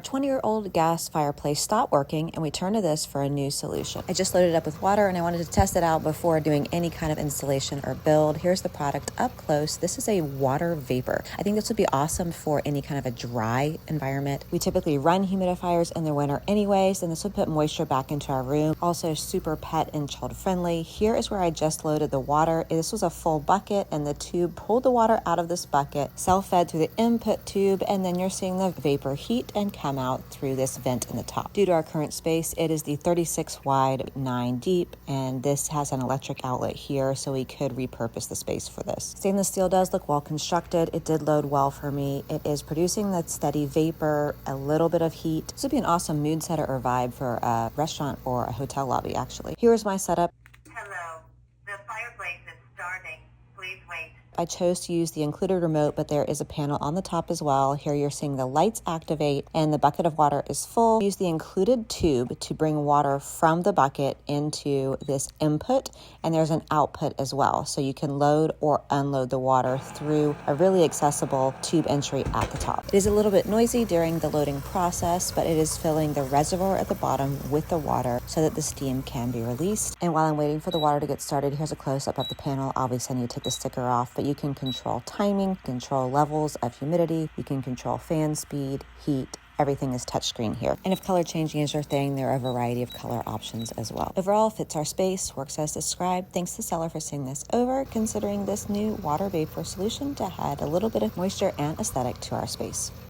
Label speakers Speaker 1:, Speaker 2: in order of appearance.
Speaker 1: 20-year-old gas fireplace stopped working and we turned to this for a new solution. I just loaded it up with water and I wanted to test it out before doing any kind of installation or build. Here's the product up close. This is a water vapor. I think this would be awesome for any kind of a dry environment. We typically run humidifiers in the winter anyways, and this would put moisture back into our room. Also super pet and child friendly. Here is where I just loaded the water. This was a full bucket and the tube pulled the water out of this bucket, self-fed through the input tube, and then you're seeing the vapor heat and come out through this vent in the top. Due to our current space, it is the 36 wide, 9 deep, and this has an electric outlet here, so we could repurpose the space for this. Stainless steel does look well constructed. It did load well for me. It is producing that steady vapor, a little bit of heat. This would be an awesome mood setter or vibe for a restaurant or a hotel lobby, actually. Here's my setup.
Speaker 2: Hello, the fireplace is starting. Please wait.
Speaker 1: I chose to use the included remote, but there is a panel on the top as well. Here you're seeing the lights activate and the bucket of water is full. Use the included tube to bring water from the bucket into this input, and there's an output as well. So you can load or unload the water through a really accessible tube entry at the top. It is a little bit noisy during the loading process, but it is filling the reservoir at the bottom with the water so that the steam can be released. And while I'm waiting for the water to get started, here's a close-up of the panel. Obviously I need to take the sticker off, but you can control timing, control levels of humidity, you can control fan speed, heat, everything is touchscreen here. And if color changing is your thing, there are a variety of color options as well. Overall, fits our space, works as described. Thanks to seller for sending this over, considering this new water vapor solution to add a little bit of moisture and aesthetic to our space.